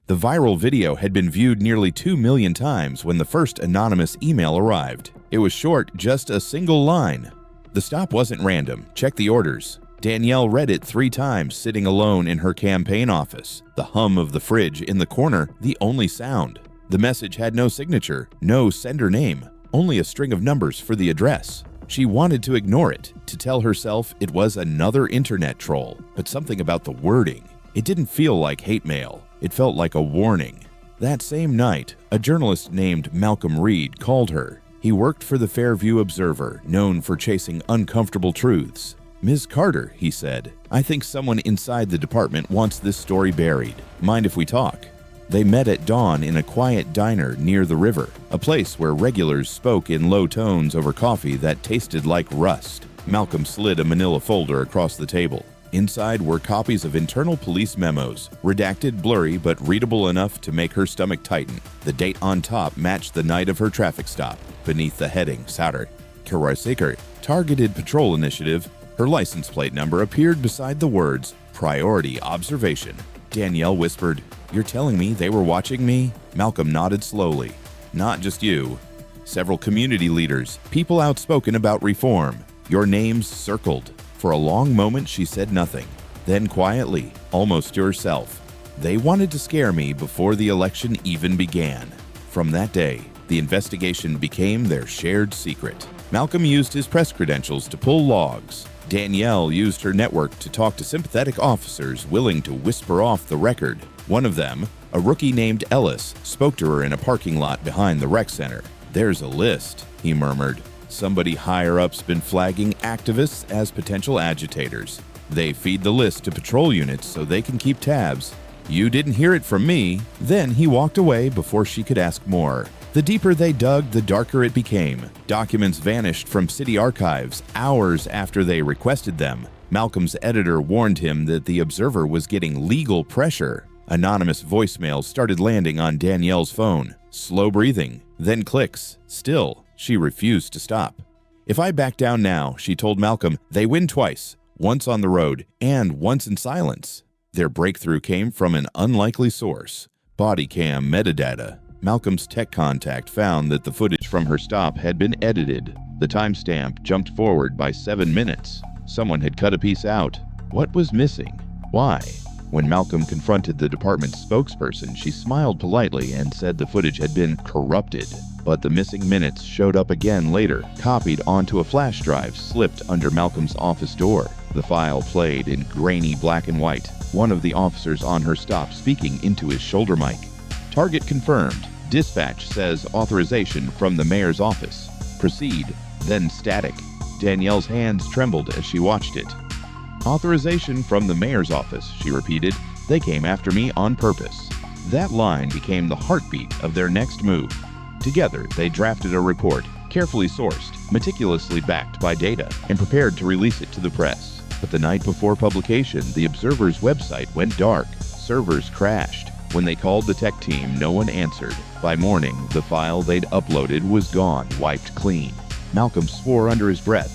The viral video had been viewed nearly 2 million times when the first anonymous email arrived. It was short, just a single line. The stop wasn't random. Check the orders. Danielle read it 3 times, sitting alone in her campaign office. The hum of the fridge in the corner, the only sound. The message had no signature, no sender name, only a string of numbers for the address. She wanted to ignore it, to tell herself it was another internet troll, but something about the wording. It didn't feel like hate mail. It felt like a warning. That same night, a journalist named Malcolm Reed called her. He worked for the Fairview Observer, known for chasing uncomfortable truths. "Ms. Carter," he said, "I think someone inside the department wants this story buried. Mind if we talk?" They met at dawn in a quiet diner near the river, a place where regulars spoke in low tones over coffee that tasted like rust. Malcolm slid a manila folder across the table. Inside were copies of internal police memos, redacted, blurry, but readable enough to make her stomach tighten. The date on top matched the night of her traffic stop. Beneath the heading, Sauter, Karasikar, Targeted Patrol Initiative, her license plate number appeared beside the words, Priority Observation. Danielle whispered, "You're telling me they were watching me?" Malcolm nodded slowly. "Not just you. Several community leaders, people outspoken about reform. Your names circled." For a long moment, she said nothing. Then quietly, almost to herself, "They wanted to scare me before the election even began." From that day, the investigation became their shared secret. Malcolm used his press credentials to pull logs. Danielle used her network to talk to sympathetic officers willing to whisper off the record. One of them, a rookie named Ellis, spoke to her in a parking lot behind the rec center. "There's a list," he murmured. "Somebody higher up's been flagging activists as potential agitators. They feed the list to patrol units so they can keep tabs. You didn't hear it from me." Then he walked away before she could ask more. The deeper they dug, the darker it became. Documents vanished from city archives hours after they requested them. Malcolm's editor warned him that the Observer was getting legal pressure. Anonymous voicemails started landing on Danielle's phone. Slow breathing, then clicks. Still, she refused to stop. "If I back down now," she told Malcolm, "they win twice, once on the road and once in silence." Their breakthrough came from an unlikely source, body cam metadata. Malcolm's tech contact found that the footage from her stop had been edited. The timestamp jumped forward by 7 minutes. Someone had cut a piece out. What was missing? Why? When Malcolm confronted the department's spokesperson, she smiled politely and said the footage had been corrupted. But the missing minutes showed up again later, copied onto a flash drive slipped under Malcolm's office door. The file played in grainy black and white, one of the officers on her stop speaking into his shoulder mic. "Target confirmed. Dispatch says authorization from the mayor's office. Proceed," then static. Danielle's hands trembled as she watched it. "Authorization from the mayor's office," she repeated. "They came after me on purpose." That line became the heartbeat of their next move. Together, they drafted a report, carefully sourced, meticulously backed by data, and prepared to release it to the press. But the night before publication, the Observer's website went dark. Servers crashed. When they called the tech team, no one answered. By morning, the file they'd uploaded was gone, wiped clean. Malcolm swore under his breath.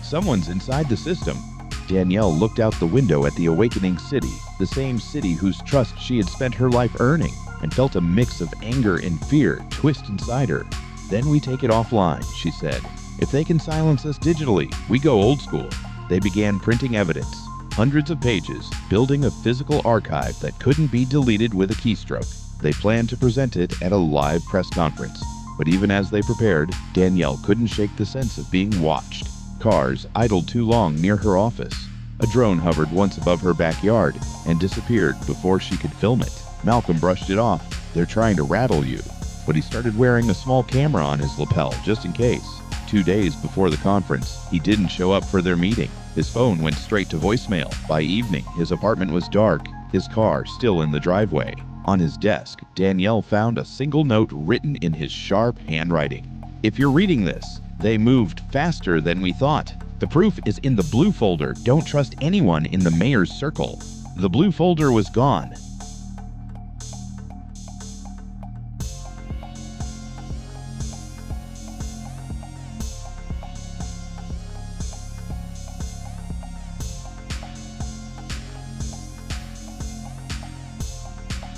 "Someone's inside the system." Danielle looked out the window at the awakening city, the same city whose trust she had spent her life earning, and felt a mix of anger and fear twist inside her. "Then we take it offline," she said. "If they can silence us digitally, we go old school." They began printing evidence. Hundreds of pages, building a physical archive that couldn't be deleted with a keystroke. They planned to present it at a live press conference. But even as they prepared, Danielle couldn't shake the sense of being watched. Cars idled too long near her office. A drone hovered once above her backyard and disappeared before she could film it. Malcolm brushed it off. "They're trying to rattle you." But he started wearing a small camera on his lapel, just in case. 2 days before the conference, he didn't show up for their meeting. His phone went straight to voicemail. By evening, his apartment was dark, his car still in the driveway. On his desk, Danielle found a single note written in his sharp handwriting. "If you're reading this, they moved faster than we thought. The proof is in the blue folder. Don't trust anyone in the mayor's circle." The blue folder was gone.